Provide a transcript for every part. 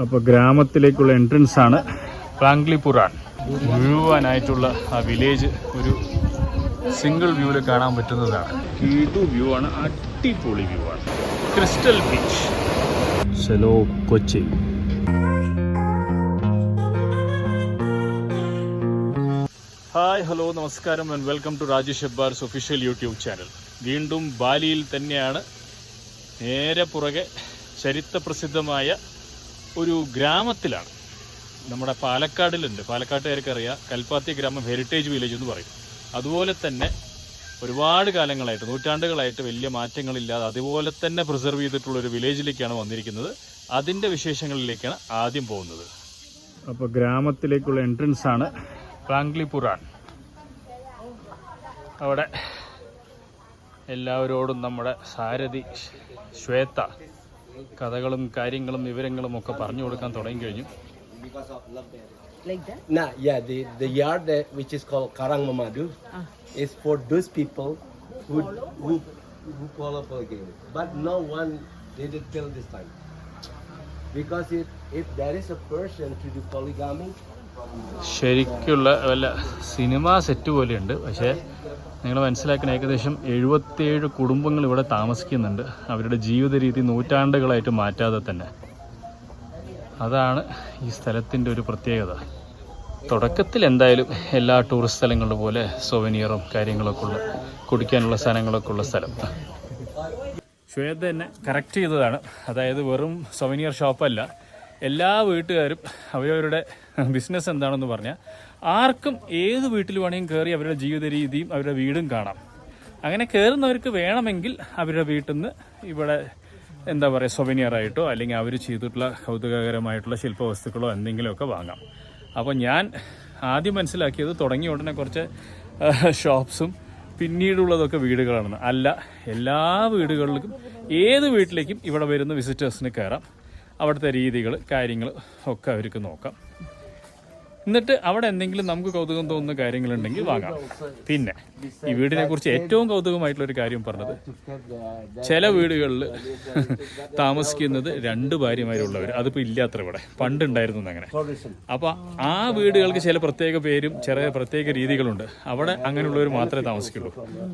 അപ്പോൾ ഗ്രാമത്തിലേക്കുള്ള എൻട്രൻസ് ആണ് പ്രാങ്ക്ലിപുറാൻ. മുഴുവനായിട്ടുള്ള ആ വില്ലേജ് ഒരു സിംഗിൾ വ്യൂവിൽ കാണാൻ പറ്റുന്നതാണ്. കീടു വ്യൂ ആണ്, അടിപൊളി വ്യൂ ആണ്. ക്രിസ്റ്റൽ ബീച്ച്, സെലോ കൊച്ചി. ഹായ്, ഹലോ, നമസ്കാരം and welcome to Rajesh Hebbar's official YouTube channel. വീണ്ടും ബാലിയിൽ തന്നെയാണ്. നേരെ പുറകെ ചരിത്രപ്രസിദ്ധമായ ഒരു ഗ്രാമത്തിലാണ്. നമ്മുടെ പാലക്കാടിലുണ്ട്, പാലക്കാട്ടുകാർക്കറിയാം, കൽപ്പാത്തി ഗ്രാമം ഹെറിറ്റേജ് വില്ലേജ് എന്ന് പറയും. അതുപോലെ തന്നെ ഒരുപാട് കാലങ്ങളായിട്ട്, നൂറ്റാണ്ടുകളായിട്ട് വലിയ മാറ്റങ്ങളില്ലാതെ അതുപോലെ തന്നെ പ്രിസർവ് ചെയ്തിട്ടുള്ളൊരു വില്ലേജിലേക്കാണ് വന്നിരിക്കുന്നത്. അതിൻ്റെ വിശേഷങ്ങളിലേക്കാണ് ആദ്യം പോകുന്നത്. അപ്പോൾ ഗ്രാമത്തിലേക്കുള്ള എൻട്രൻസ് ആണ് പ്രാങ്ക്ലിപുറാൻ. അവിടെ എല്ലാവരോടും നമ്മുടെ സാരഥി ശ്വേത കഥകളും കാര്യങ്ങളും വിവരങ്ങളും ഒക്കെ പറഞ്ഞു കൊടുക്കാൻ തുടങ്ങി കഴിഞ്ഞു. Like that? Nah, yeah, the yard which is called Karang Mamadu is for those people who follow polygamy. But no one did it till this time. Because if there is a person to do polygamy, ശരിക്കുള്ള വല്ല cinema set പോലെയുണ്ട്. പക്ഷേ നിങ്ങൾ മനസ്സിലാക്കുന്ന ഏകദേശം 77 കുടുംബങ്ങൾ ഇവിടെ താമസിക്കുന്നുണ്ട്. അവരുടെ ജീവിത രീതി നൂറ്റാണ്ടുകളായിട്ട് മാറ്റാതെ തന്നെ. അതാണ് ഈ സ്ഥലത്തിൻ്റെ ഒരു പ്രത്യേകത. തുടക്കത്തിൽ എന്തായാലും എല്ലാ ടൂറിസ്റ്റ് സ്ഥലങ്ങളുടെ പോലെ സൊവനിയറും കാര്യങ്ങളൊക്കെ ഉള്ള, കുടിക്കാനുള്ള സാധനങ്ങളൊക്കെ ഉള്ള സ്ഥലം. ശ്വേത തന്നെ കറക്റ്റ് ചെയ്തതാണ്. അതായത് വെറും സൊവനിയർ ഷോപ്പല്ല, എല്ലാ വീട്ടുകാരും അവരവരുടെ ബിസിനസ് എന്താണെന്ന് പറഞ്ഞാൽ ആർക്കും ഏത് വീട്ടിൽ വേണമെങ്കിലും കയറി അവരുടെ ജീവിത രീതിയും അവരുടെ വീടും കാണാം. അങ്ങനെ കയറുന്നവർക്ക് വേണമെങ്കിൽ അവരുടെ വീട്ടിൽ നിന്ന് ഇവിടെ എന്താ പറയുക, സൊവനിയറായിട്ടോ അല്ലെങ്കിൽ അവർ ചെയ്തിട്ടുള്ള കൗതുകകരമായിട്ടുള്ള ശില്പവസ്തുക്കളോ എന്തെങ്കിലുമൊക്കെ വാങ്ങാം. അപ്പോൾ ഞാൻ ആദ്യം മനസ്സിലാക്കിയത് തുടങ്ങിയ ഉടനെ കുറച്ച് ഷോപ്സും പിന്നീടുള്ളതൊക്കെ വീടുകളാണെന്ന്. അല്ല, എല്ലാ വീടുകളിലേക്കും ഏത് വീട്ടിലേക്കും ഇവിടെ വരുന്ന വിസിറ്റേഴ്സിന് കയറാം. അവിടുത്തെ രീതികൾ കാര്യങ്ങൾ ഒക്കെ അവർക്ക് നോക്കാം. എന്നിട്ട് അവിടെ എന്തെങ്കിലും നമുക്ക് കൗതുകം തോന്നുന്ന കാര്യങ്ങളുണ്ടെങ്കിൽ വാങ്ങാം. പിന്നെ ഈ വീടിനെ കുറിച്ച് ഏറ്റവും കൗതുകമായിട്ടുള്ളൊരു കാര്യം പറഞ്ഞത്, ചില വീടുകളിൽ താമസിക്കുന്നത് 2 ഭാര്യമാരുള്ളവർ. അതിപ്പോൾ ഇല്ലാത്ര ഇവിടെ, പണ്ടുണ്ടായിരുന്നു അങ്ങനെ. അപ്പോൾ ആ വീടുകൾക്ക് ചില പ്രത്യേക പേരും ചില പ്രത്യേക രീതികളുണ്ട്. അവിടെ അങ്ങനെയുള്ളവർ മാത്രമേ താമസിക്കുള്ളൂ.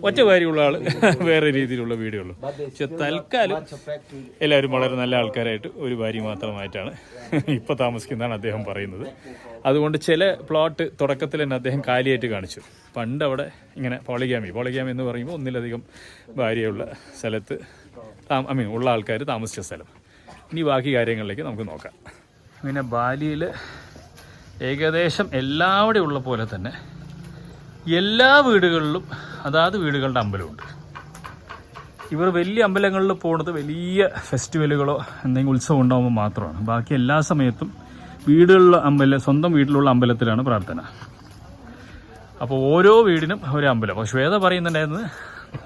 ഒറ്റ ഭാര്യയുള്ള ആൾ വേറെ രീതിയിലുള്ള വീടുകളുള്ളൂ. പക്ഷെ തൽക്കാലം എല്ലാവരും വളരെ നല്ല ആൾക്കാരായിട്ട് ഒരു ഭാര്യ മാത്രമായിട്ടാണ് ഇപ്പോൾ താമസിക്കുന്നതാണ് അദ്ദേഹം പറയുന്നത്. അതുകൊണ്ട് ചില പ്ലോട്ട് തുടക്കത്തിൽ തന്നെ അദ്ദേഹം കാലിയായിട്ട് കാണിച്ചു. പണ്ട് അവിടെ ഇങ്ങനെ പോളിഗാമി എന്ന് പറയുമ്പോൾ ഒന്നിലധികം ഭാര്യയുള്ള സ്ഥലത്ത് ഉള്ള ആൾക്കാർ താമസിച്ച സ്ഥലം. ഇനി ബാക്കി കാര്യങ്ങളിലേക്ക് നമുക്ക് നോക്കാം. പിന്നെ ബാലിയിൽ ഏകദേശം എല്ലാവിടെ ഉള്ള പോലെ തന്നെ എല്ലാ വീടുകളിലും അതാത് വീടുകളുടെ അമ്പലമുണ്ട്. ഇവർ വലിയ അമ്പലങ്ങളിൽ പോകുന്നത് വലിയ ഫെസ്റ്റിവലുകളോ എന്തെങ്കിലും ഉത്സവം ഉണ്ടാകുമ്പോൾ മാത്രമാണ്. ബാക്കി എല്ലാ സമയത്തും വീടുകളിലെ സ്വന്തം വീട്ടിലുള്ള അമ്പലത്തിലാണ് പ്രാർത്ഥന. അപ്പോൾ ഓരോ വീടിനും ഒരു അമ്പലം. അപ്പോൾ ശ്വേത പറയുന്നുണ്ടായിരുന്നത്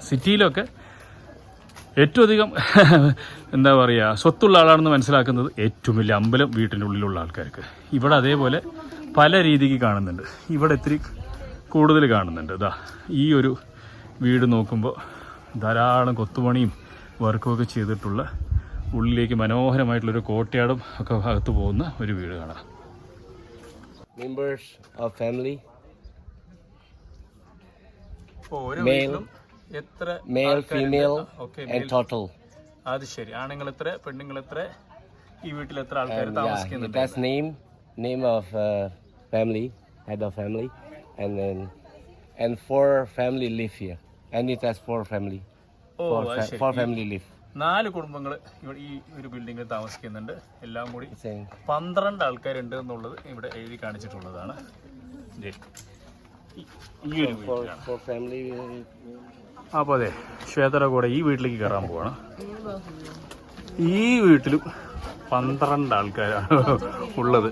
സിറ്റിയിലൊക്കെ ഏറ്റവും അധികം എന്താ പറയുക സ്വത്തുള്ള ആളാണെന്ന് മനസ്സിലാക്കുന്നത് ഏറ്റവും വലിയ അമ്പലം വീട്ടിൻ്റെ ഉള്ളിലുള്ള ആൾക്കാർക്ക്. ഇവിടെ അതേപോലെ പല രീതിക്ക് കാണുന്നുണ്ട്. ഇവിടെ ഇത്തിരി കൂടുതൽ കാണുന്നുണ്ട്. ഇതാ ഈ ഒരു വീട് നോക്കുമ്പോൾ ധാരാളം കൊത്തുപണിയും വർക്കുമൊക്കെ ചെയ്തിട്ടുള്ള ഉള്ളിലേക്ക് മനോഹരമായിട്ടുള്ളൊരു കോട്ടയാടും ഒക്കെ അകത്ത് പോകുന്ന ഒരു വീട് കാണാം. members of family, male, female, and total. അത് ശരി. ആണുങ്ങൾ എത്ര, പെണ്ണുങ്ങൾ എത്ര, ഈ വീട്ടിൽ എത്ര ആൾക്കാർ താമസിക്കുന്നുണ്ട്? That's name of family, head of family, and 4 family live here, and it has 4 family. Four family live. 4 കുടുംബങ്ങൾ ഈ ഒരു ബിൽഡിങ്ങിൽ താമസിക്കുന്നുണ്ട്. എല്ലാം കൂടി 12 ആൾക്കാരുണ്ട് എന്നുള്ളത് ഇവിടെ എഴുതി കാണിച്ചിട്ടുള്ളതാണ്. അപ്പോൾ അതെ, ശ്വേതയുടെ കൂടെ ഈ വീട്ടിലേക്ക് കയറാൻ പോവാണ്. ഈ വീട്ടിലും 12 ആൾക്കാരാണ് ഉള്ളത്.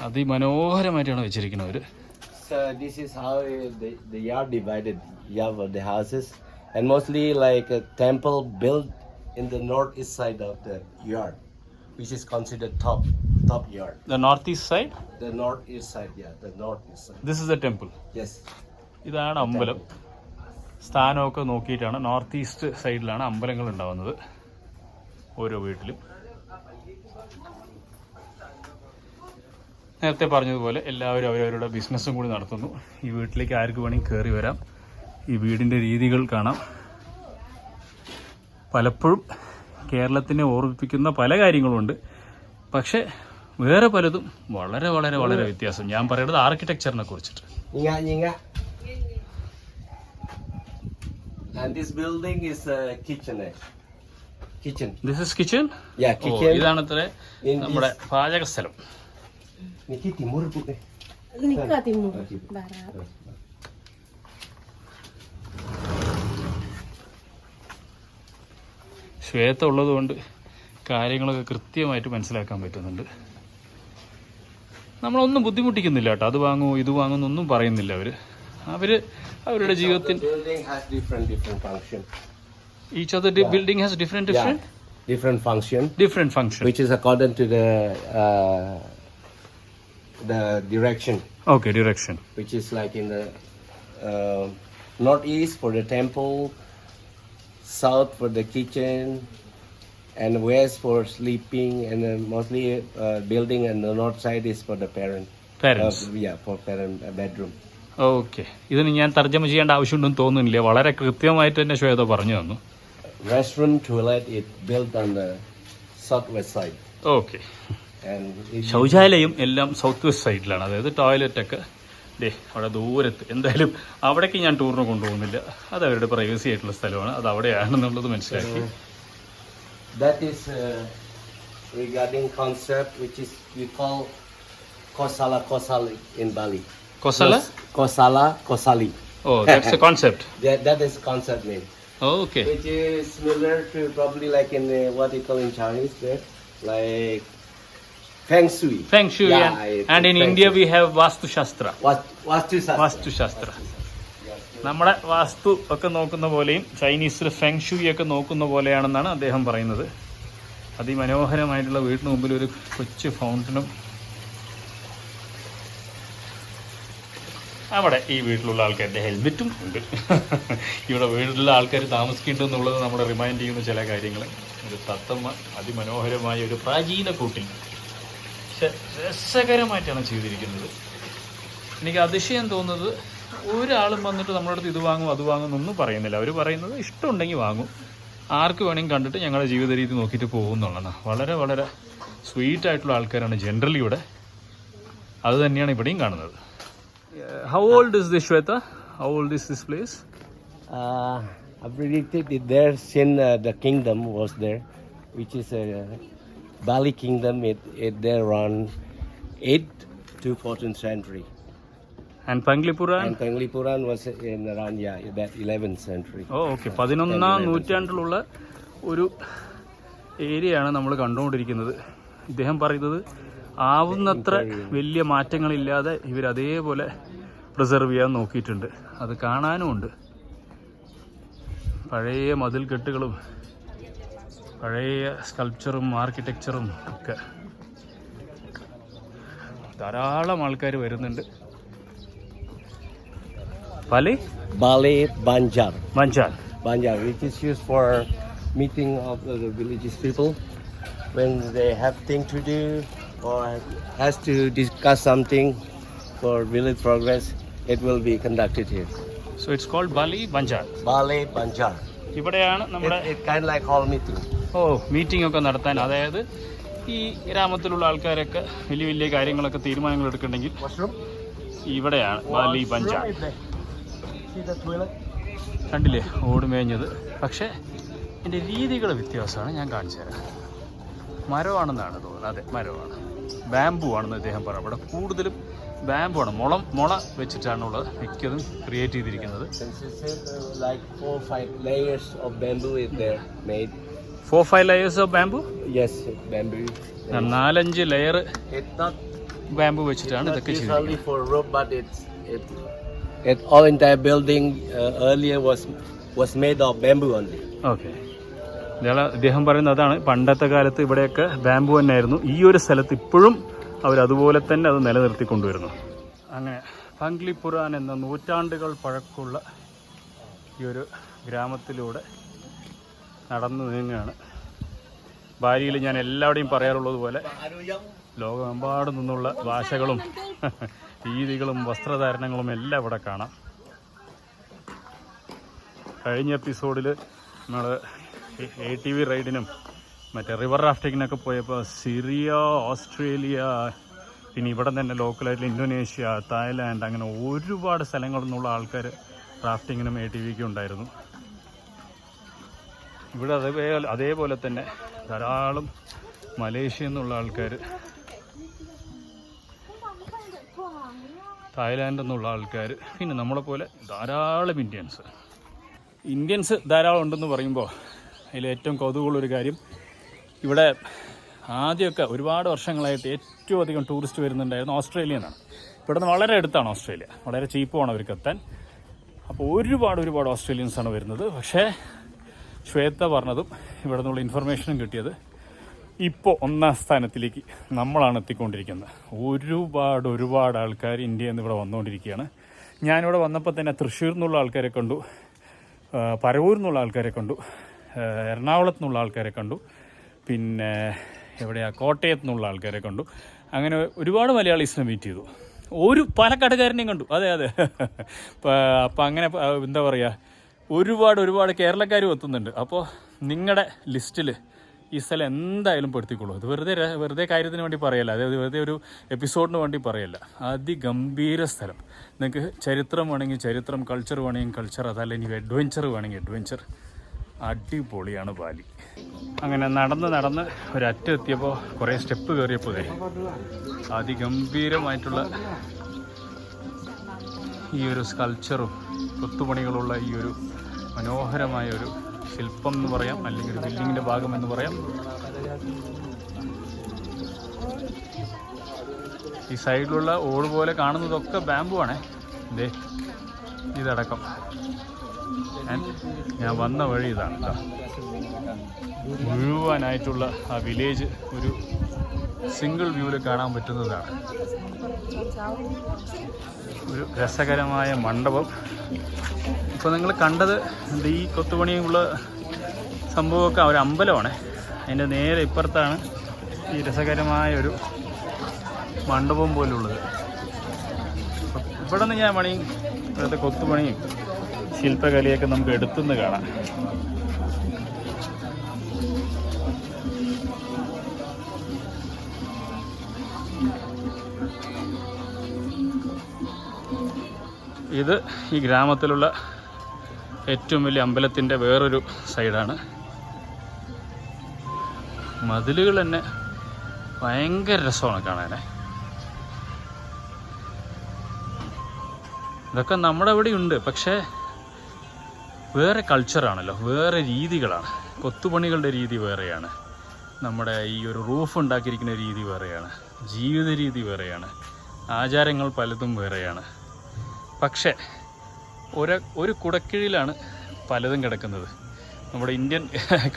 അതിമനോഹരമായിട്ടാണ് വെച്ചിരിക്കുന്നത്. So this is how the yard divided. You have the houses, and mostly like a temple built in the northeast side of the yard, which is considered top yard. The northeast side? The northeast side, yeah, the northeast side. This is the temple. Yes. ഇതാണ് അമ്പലം. സ്ഥാനമൊക്കെ നോക്കിയിട്ടാണ്, north east സൈഡിലാണ് അമ്പലങ്ങൾ ഉണ്ടാവുന്നത് ഓരോ വീട്ടിലും. നേരത്തെ പറഞ്ഞതുപോലെ എല്ലാവരും അവരവരുടെ ബിസിനസ്സും കൂടി നടത്തുന്നു. ഈ വീട്ടിലേക്ക് ആർക്ക് വേണമെങ്കിൽ കയറി വരാം. ഈ വീടിൻ്റെ രീതികൾ കാണാം. പലപ്പോഴും കേരളത്തിനെ ഓർമ്മിപ്പിക്കുന്ന പല കാര്യങ്ങളുമുണ്ട്, പക്ഷേ വേറെ പലതും വളരെ വളരെ വളരെ വ്യത്യാസം. ഞാൻ പറയുന്നത് ആർക്കിടെക്ചറിനെ കുറിച്ചിട്ട്. And this building is a kitchenette. Kitchen. This is kitchen? Yeah, kitchen. ഇതാണ് അത്ര നമ്മുടെ പാചക സ്ഥലം. Niki timur bu. Nika timur, barat. Shweta ഉള്ളതുകൊണ്ട് കാര്യങ്ങളൊക്കെ കൃത്യമായിട്ട് മനസ്സിലാക്കാൻ പറ്റുന്നുണ്ട്. നമ്മളൊന്നും ബുദ്ധിമുട്ടിക്കുന്നില്ല കേട്ടോ. അത് വാങ്ങൂ ഇത് വാങ്ങുന്നൊന്നും പറയുന്നില്ല അവരുടെ ജീവിതത്തിൽ. Each of the building has different function, which is according to the direction. Okay, direction. Which is like in the northeast for the temple, south for the kitchen, and west for sleeping, and then mostly building and the north side is for the parents. For parent bedroom. Okay, ഇതിന് ഞാൻ തർജ്ജമ ചെയ്യേണ്ട ആവശ്യമുണ്ടെന്ന് തോന്നുന്നില്ല. വളരെ കൃത്യമായിട്ട് തന്നെ ശ്വേത പറഞ്ഞു തന്നു. Restroom toilet is built on the southwest side. Okay, ശൗചാലയം എല്ലാം സൗത്ത് വെസ്റ്റ് സൈഡിലാണ്. അതായത് ടോയ്ലറ്റൊക്കെ അവിടെ ദൂരത്ത്. എന്തായാലും അവിടേക്ക് ഞാൻ ടൂറിന് കൊണ്ടുപോകുന്നില്ല. അത് അവരുടെ പ്രൈവസി ആയിട്ടുള്ള സ്ഥലമാണ്. അത് അവിടെയാണെന്നുള്ളത് മനസ്സിലാക്കി. That is regarding concept which is we call Kosala in Bali. Kosala. Oh, that's a concept. That is concept name. Okay. Which is similar to probably like in what you call in Chinese there, like Feng Shui. Yeah, and in India we have Vastu Shastra. Vastu Shastra. നമ്മുടെ വാസ്തു ഒക്കെ നോക്കുന്ന പോലെയും ചൈനീസിൽ Feng shui ഒക്കെ നോക്കുന്ന പോലെയാണെന്നാണ് അദ്ദേഹം പറയുന്നത്. അതിമനോഹരമായിട്ടുള്ള വീടിന് മുമ്പിൽ ഒരു കൊച്ചു ഫൗണ്ടനും അവിടെ ഈ വീട്ടിലുള്ള ആൾക്കാരുടെ ഹെൽമെറ്റും ഉണ്ട്. ഇവിടെ വീട്ടിലുള്ള ആൾക്കാർ താമസിക്കേണ്ടെന്നുള്ളത് നമ്മളെ റിമൈൻഡ് ചെയ്യുന്ന ചില കാര്യങ്ങൾ. ഒരു തത്തമ്മ അതിമനോഹരമായ ഒരു പ്രാചീന കൂട്ടിൽ രസകരമായിട്ടാണ് ചെയ്തിരിക്കുന്നത്. എനിക്ക് അതിശയം തോന്നുന്നത് ഒരാളും വന്നിട്ട് നമ്മുടെ അടുത്ത് ഇത് വാങ്ങും അത് വാങ്ങുന്നൊന്നും പറയുന്നില്ല. അവർ പറയുന്നത് ഇഷ്ടമുണ്ടെങ്കിൽ വാങ്ങും, ആർക്ക് വേണമെങ്കിൽ കണ്ടിട്ട് ഞങ്ങളുടെ ജീവിത രീതി നോക്കിയിട്ട് പോകുന്നുള്ളതാണ്. വളരെ വളരെ സ്വീറ്റായിട്ടുള്ള ആൾക്കാരാണ് ജനറലി ഇവിടെ. അത് തന്നെയാണ് ഇവിടെയും കാണുന്നത്. How old is this, Shweta? How old is this place? I predicted it there since the kingdom was there, which is a Bali kingdom. It there around 8th to 14th century. And Panglipuran? And Panglipuran was in around that 11th century. Oh, okay. 11ാം നൂറ്റാണ്ടിലുള്ള ഒരു ഏരിയയാണ് നമ്മൾ കണ്ടുകൊണ്ടിരിക്കുന്നത്. ഇദ്ദേഹം പറയുന്നത് ആവുന്നത്ര വലിയ മാറ്റങ്ങളില്ലാതെ ഇവരതേപോലെ preserve ചെയ്യാൻ നോക്കിയിട്ടുണ്ട്. അത് കാണാനുമുണ്ട്. പഴയ മതിൽക്കെട്ടുകളും പഴയ സ്കൾപ്ചറും ആർക്കിടെക്ചറും ഒക്കെ. ധാരാളം ആൾക്കാർ വരുന്നുണ്ട്. Bali Banjar, which is used for meeting of the villages people when they have things to do or has to discuss something for village progress. It will be conducted here. So it's called Bali Banjar. ഇവിടെയാണ് നമ്മുടെ kind like hall meeting. Meeting ഒക്കെ നടത്താൻ. അതായത് ഈ ഗ്രാമത്തിലുള്ള ആൾക്കാരൊക്കെ വലിയ വലിയ കാര്യങ്ങളൊക്കെ തീരുമാനങ്ങൾ എടുക്കണമെങ്കിൽ ഇവിടെയാണ് ബാലി ബഞ്ചാർ. കണ്ടില്ലേ ഓടുമേഞ്ഞത്. പക്ഷേ എൻ്റെ രീതികൾ വ്യത്യാസമാണ്. ഞാൻ കാണിച്ചു തരാം. മരമാണെന്നാണ് തോന്നുന്നത്. അതെ, മരമാണ്. ബാംബു ആണെന്ന് അദ്ദേഹം പറയാം. ഇവിടെ കൂടുതലും ബാംബു ആണ്. മുള വെച്ചിട്ടാണുള്ളത് മിക്കതും ക്രിയേറ്റ് ചെയ്തിരിക്കുന്നത്. 4-5 layers of bamboo is there made. 4-5 layers of bamboo? Yes, bamboo. 4-5 layer bamboo വെച്ചിട്ടാണ് ഇതൊക്കെ only for rope, but it all entire building earlier was made of bamboo only. Okay. അദ്ദേഹം പറയുന്നത് അതാണ്. പണ്ടത്തെ കാലത്ത് ഇവിടെയൊക്കെ ബാംബു തന്നെയായിരുന്നു. ഈ ഒരു സ്ഥലത്ത് ഇപ്പോഴും അവരതുപോലെ തന്നെ അത് നിലനിർത്തിക്കൊണ്ടുവരുന്നു. അങ്ങനെ ഫംഗ്ലിപുരാൻ എന്ന നൂറ്റാണ്ടുകൾ പഴക്കമുള്ള ഈ ഒരു ഗ്രാമത്തിലൂടെ നടന്നു നീങ്ങുകയാണ്. ബാലിയിൽ ഞാൻ എല്ലാവരുടെയും പറയാറുള്ളത് പോലെ ലോകമെമ്പാടും നിന്നുള്ള ഭാഷകളും രീതികളും വസ്ത്രധാരണങ്ങളും എല്ലാം ഇവിടെ കാണാം. കഴിഞ്ഞ എപ്പിസോഡിൽ നമ്മൾ ATV റൈഡിനും മറ്റേ റിവർ റാഫ്റ്റിങ്ങിനൊക്കെ പോയപ്പോൾ സിറിയ, ഓസ്ട്രേലിയ, പിന്നെ ഇവിടെ തന്നെ ലോക്കലായിട്ടുള്ള ഇന്തോനേഷ്യ, തായ്ലാൻഡ്, അങ്ങനെ ഒരുപാട് സ്ഥലങ്ങളിൽ നിന്നുള്ള ആൾക്കാർ റാഫ്റ്റിങ്ങിനും ATVക്കും ഉണ്ടായിരുന്നു. ഇവിടെ അതേപോലെ തന്നെ ധാരാളം മലേഷ്യയിൽ നിന്നുള്ള ആൾക്കാർ, തായ്ലാൻഡിൽ നിന്നുള്ള ആൾക്കാർ, പിന്നെ നമ്മളെപ്പോലെ ധാരാളം ഇന്ത്യൻസ് ധാരാളം ഉണ്ടെന്ന് പറയുമ്പോൾ അതിൽ ഏറ്റവും കൗതുകമുള്ളൊരു കാര്യം, ഇവിടെ ആദ്യമൊക്കെ ഒരുപാട് വർഷങ്ങളായിട്ട് ഏറ്റവും അധികം ടൂറിസ്റ്റ് വരുന്നുണ്ടായിരുന്നു ഓസ്ട്രേലിയയിൽ നിന്നാണ്. ഇവിടെ നിന്ന് വളരെ അടുത്താണ് ഓസ്ട്രേലിയ, വളരെ ചീപ്പുമാണ് അവർക്ക് എത്താൻ. അപ്പോൾ ഒരുപാട് ഓസ്ട്രേലിയൻസാണ് വരുന്നത്. പക്ഷേ ശ്വേത പറഞ്ഞതും ഇവിടെ നിന്നുള്ള ഇൻഫർമേഷനും കിട്ടിയത് ഇപ്പോൾ ഒന്നാം സ്ഥാനത്തിലേക്ക് നമ്മളാണ് എത്തിക്കൊണ്ടിരിക്കുന്നത്. ഒരുപാട് ആൾക്കാർ ഇന്ത്യയിൽ നിന്ന് ഇവിടെ വന്നുകൊണ്ടിരിക്കുകയാണ്. ഞാനിവിടെ വന്നപ്പോൾ തന്നെ തൃശ്ശൂരിൽ നിന്നുള്ള ആൾക്കാരെ കണ്ടു, പരവൂരിൽ നിന്നുള്ള ആൾക്കാരെ കണ്ടു, എറണാകുളത്തു നിന്നുള്ള ആൾക്കാരെ കണ്ടു, പിന്നെ കോട്ടയത്തു നിന്നുള്ള ആൾക്കാരെ കണ്ടു. അങ്ങനെ ഒരുപാട് മലയാളീസിനെ മീറ്റ് ചെയ്തു. പാലക്കാട്ടുകാരനെയും കണ്ടു. അതെ അപ്പം അങ്ങനെ എന്താ പറയുക, ഒരുപാട് കേരളക്കാരും എത്തുന്നുണ്ട്. അപ്പോൾ നിങ്ങളുടെ ലിസ്റ്റിൽ ഈ സ്ഥലം എന്തായാലും പെടുത്തിക്കൊള്ളൂ. ഇത് വെറുതെ കാര്യത്തിന് വേണ്ടി പറയല്ല, അതായത് വെറുതെ ഒരു എപ്പിസോഡിന് വേണ്ടി പറയല്ല. അതിഗംഭീര സ്ഥലം. നിങ്ങൾക്ക് ചരിത്രം വേണമെങ്കിൽ ചരിത്രം, കൾച്ചർ വേണമെങ്കിൽ കൾച്ചർ, അതല്ലെങ്കിൽ അഡ്വഞ്ചർ വേണമെങ്കിൽ അഡ്വഞ്ചർ. അടിപൊളിയാണ് ബാലി. അങ്ങനെ നടന്ന് ഒരറ്റം എത്തിയപ്പോൾ കുറേ സ്റ്റെപ്പ് കയറിയപ്പോൾ അതിഗംഭീരമായിട്ടുള്ള ഈ ഒരു സ്കൾച്ചറും കൊത്തുപണികളുള്ള ഈ ഒരു മനോഹരമായ ഒരു ശില്പം എന്ന് പറയാം, അല്ലെങ്കിൽ ഒരു ബിൽഡിങ്ങിൻ്റെ ഭാഗം എന്ന് പറയാം. ഈ സൈഡിലുള്ള ഓട് പോലെ കാണുന്നതൊക്കെ ബാമ്പു ആണേ. ഇതടക്കം ഞാൻ വന്ന വഴി ഇതാണ് കേട്ടോ. മുഴുവനായിട്ടുള്ള ആ വില്ലേജ് ഒരു സിംഗിൾ വ്യൂവിൽ കാണാൻ പറ്റുന്നതാണ്. ഒരു രസകരമായ മണ്ഡപം. ഇപ്പോൾ നിങ്ങൾ കണ്ടത് ഈ കൊത്തുപണിയുള്ള സംഭവമൊക്കെ ഒരു അമ്പലമാണ്. അതിൻ്റെ നേരെ ഇപ്പുറത്താണ് ഈ രസകരമായ ഒരു മണ്ഡപം പോലുള്ളത്. ഇവിടെ നിന്ന് ഞാൻ ഇവിടുത്തെ കൊത്തുപണിയും ശില്പകലയൊക്കെ നമുക്ക് എടുത്തുനിന്ന് കാണാം. ഇത് ഈ ഗ്രാമത്തിലുള്ള ഏറ്റവും വലിയ അമ്പലത്തിൻ്റെ വേറൊരു സൈഡാണ്. മതിലുകൾ തന്നെ ഭയങ്കര രസമാണ് കാണാൻ. ഇതൊക്കെ നമ്മുടെ ഇവിടെ ഉണ്ട്, പക്ഷേ വേറെ കൾച്ചറാണല്ലോ, വേറെ രീതികളാണ്. കൊത്തുപണികളുടെ രീതി വേറെയാണ്, നമ്മുടെ ഈ ഒരു റൂഫ് ഉണ്ടാക്കിയിരിക്കുന്ന രീതി വേറെയാണ്, ജീവിത രീതി വേറെയാണ്, ആചാരങ്ങൾ പലതും വേറെയാണ്. പക്ഷേ ഒരു കുടക്കീഴിലാണ് പലതും കിടക്കുന്നത്. നമ്മുടെ ഇന്ത്യൻ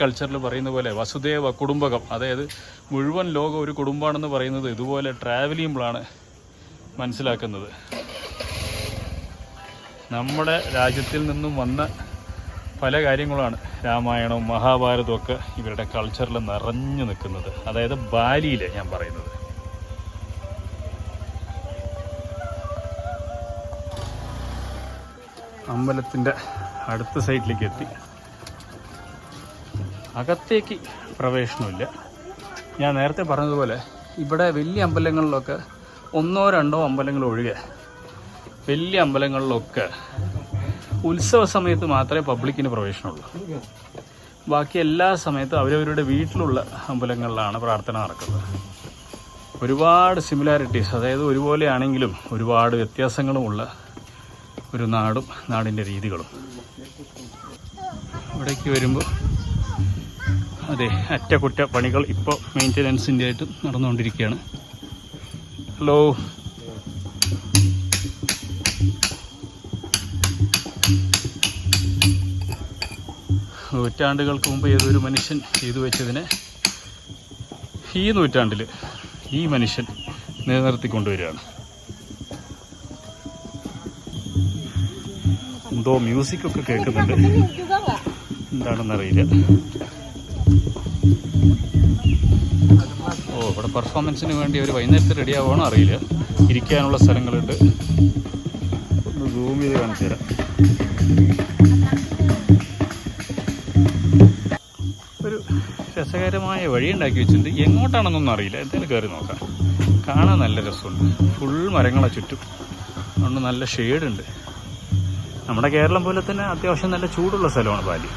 കൾച്ചറിൽ പറയുന്ന പോലെ വസുദേവ കുടുംബകം, അതായത് മുഴുവൻ ലോകം ഒരു കുടുംബമാണെന്ന് പറയുന്നത് ഇതുപോലെ ട്രാവൽ ചെയ്യുമ്പോഴാണ് മനസ്സിലാക്കുന്നത്. നമ്മുടെ രാജ്യത്തിൽ നിന്നും വന്ന പല കാര്യങ്ങളാണ് രാമായണവും മഹാഭാരതവും ഒക്കെ ഇവരുടെ കൾച്ചറിൽ നിറഞ്ഞു നിൽക്കുന്നത്. അതായത് ബാലിയിൽ ഞാൻ പറയുന്നത്. അമ്പലത്തിൻ്റെ അടുത്ത സൈഡിലേക്ക് എത്തി. അകത്തേക്ക് പ്രവേശനമില്ല. ഞാൻ നേരത്തെ പറഞ്ഞതുപോലെ ഇവിടെ വലിയ അമ്പലങ്ങളിലൊക്കെ 1-2 അമ്പലങ്ങൾ ഒഴികെ വലിയ അമ്പലങ്ങളിലൊക്കെ ഉത്സവ സമയത്ത് മാത്രമേ പബ്ലിക്കിന് പ്രവേശനമുള്ളൂ. ബാക്കി എല്ലാ സമയത്തും അവരവരുടെ വീട്ടിലുള്ള അമ്പലങ്ങളിലാണ് പ്രാർത്ഥന നടക്കുന്നത്. ഒരുപാട് സിമിലാരിറ്റീസ്, അതായത് ഒരുപോലെയാണെങ്കിലും ഒരുപാട് വ്യത്യാസങ്ങളുമുള്ള ഒരു നാടും നാടിൻ്റെ രീതികളും. ഇവിടേക്ക് വരുമ്പോൾ അതെ അറ്റകുറ്റപ്പണികൾ ഇപ്പോൾ മെയിൻ്റനൻസിൻ്റെ ആയിട്ട് നടന്നുകൊണ്ടിരിക്കുകയാണ്. ഹലോ, നൂറ്റാണ്ടുകൾക്ക് മുമ്പ് ഏതൊരു മനുഷ്യൻ ചെയ്തു വെച്ചതിനെ ഈ നൂറ്റാണ്ടിൽ ഈ മനുഷ്യൻ നിലനിർത്തിക്കൊണ്ടുവരികയാണ്. എന്തോ മ്യൂസിക്കൊക്കെ കേൾക്കുന്നുണ്ട്, എന്താണെന്നറിയില്ല. ഓ, ഇവിടെ പെർഫോമൻസിന് വേണ്ടി ഒരു വൈകുന്നേരത്തെ റെഡി ആവുകയാണോ അറിയില്ല. ഇരിക്കാനുള്ള സ്ഥലങ്ങളുണ്ട്. ഒന്ന് സൂം ചെയ്ത് കാണിച്ചു തരാം. ഒരു രസകരമായ വഴി ഉണ്ടാക്കി വെച്ചിട്ടുണ്ട്. എങ്ങോട്ടാണെന്നൊന്നും അറിയില്ല. എന്തായാലും കയറി നോക്കാം. കാണാൻ നല്ല രസമുണ്ട്. ഫുൾ മരങ്ങളെ ചുറ്റും, അതുകൊണ്ട് നല്ല ഷെയ്ഡുണ്ട്. നമ്മുടെ കേരളം പോലെ തന്നെ അത്യാവശ്യം നല്ല ചൂടുള്ള സ്ഥലമാണ് ബാലി.